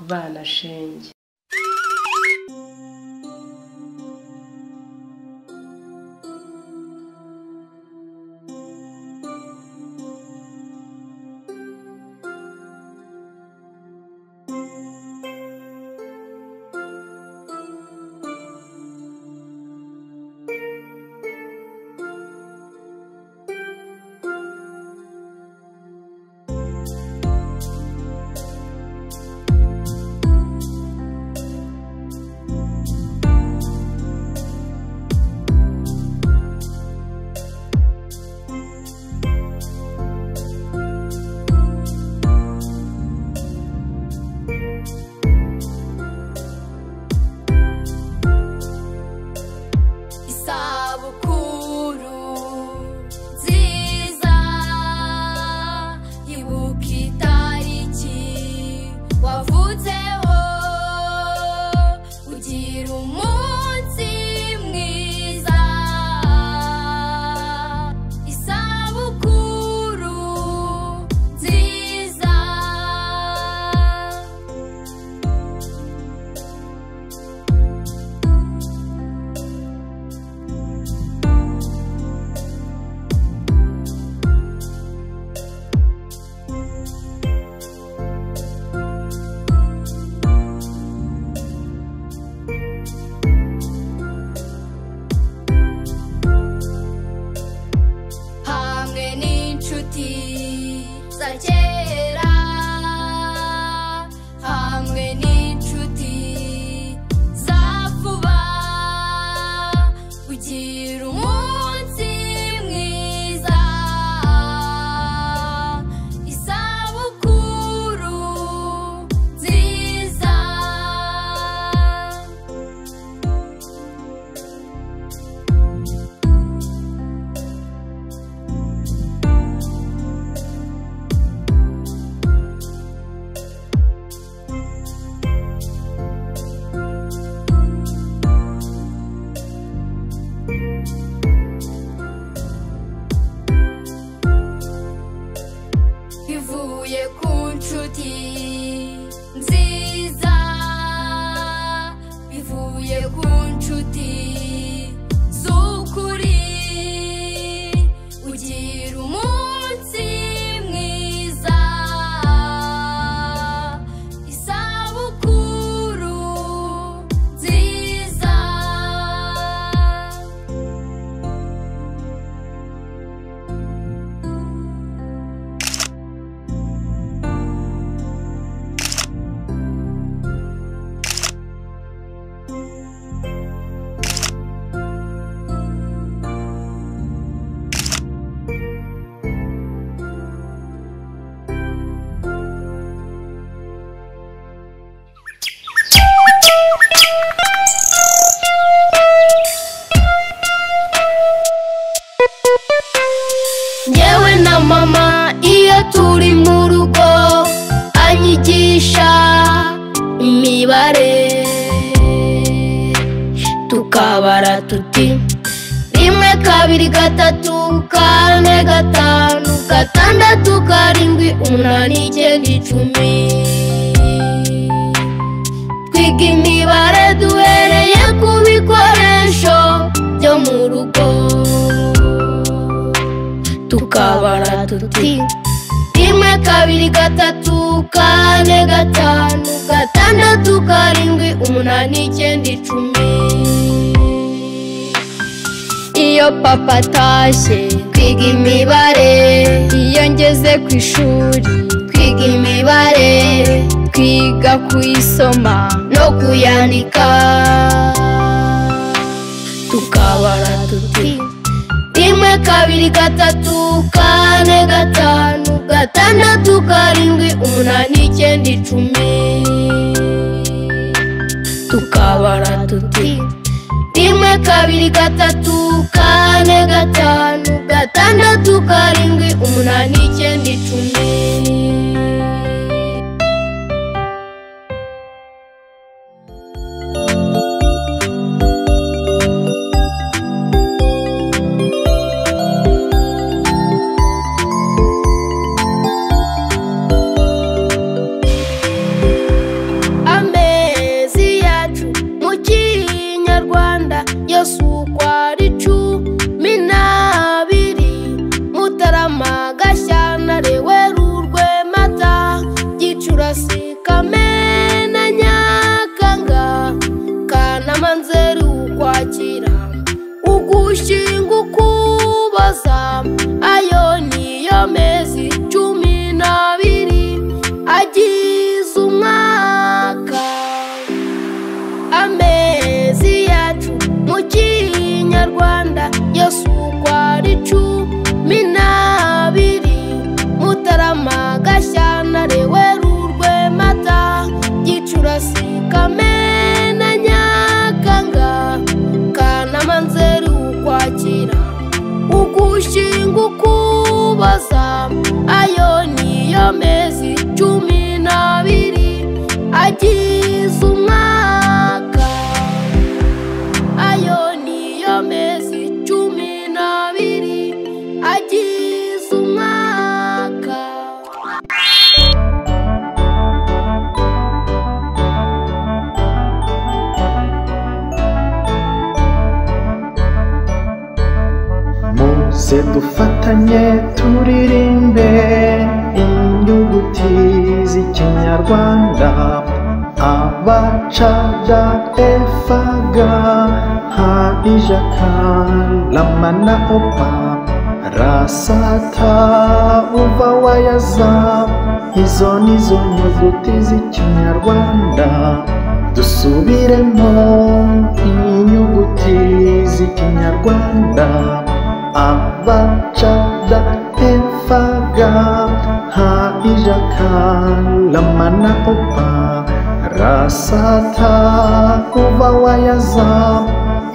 bana shenge. Mama iyo turi mu rugo anyigisha imibare tukabara tuti 1 2 3 4 5 6 7 8 9 10 twiga imibare duhereye ku bikoresho byo mu rugo tukabara tuti 1 2 3 4 5 6 7 8 9 10 iyo papa tashe twiga imibare iyo ngeze ku ishuri twiga imibare twiga kuyisoma no kuyandika tukabara tuti 1 2 3 4 5 6 7 8 9 10 tukabara tuti 1 2 3 4 5 6 7 8 9 10 Ukuboza ayo niyo mezi 12 agize umwaka. Ayo niyo mezi 12 agize umwaka. Muze dufatanye turirimbe inyuguti z'ikinyarwanda abacaga efaga ha ijaka lamana opa rasata uva wayaza. Izo nizo nyuguti z'ikinyarwanda. Dusubiremo inyuguti z'ikinyarwanda abacaga efaga ha ijaka lamana opa rasata uva wayaza.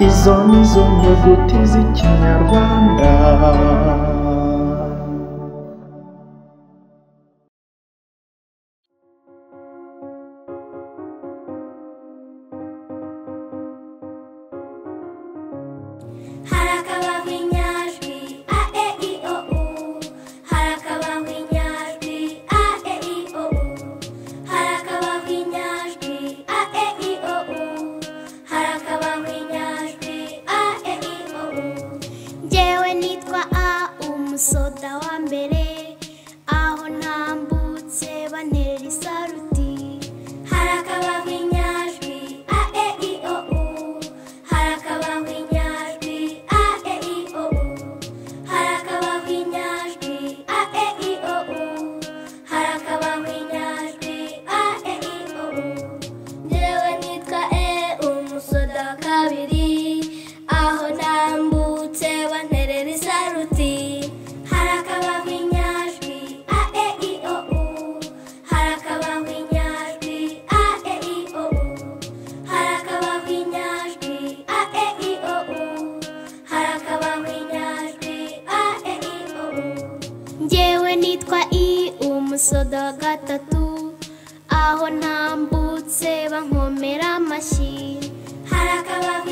Izo nizo nyuguti z'ikinyarwanda. Soda wa mbere aho ntambutse bantera isaruti. Harakabaho inyajwi a e i o u. Harakabaho inyajwi a e i o u. Harakabaho inyajwi a e i o u. Harakabaho inyajwi a e i o u. Njyewe nitwa umusoda wa kabiri aho ntambutse banterera isaruti. Njyewe nitwa umusoda wa gatatu aho ntambutse bankomera amashyi. Harakabaho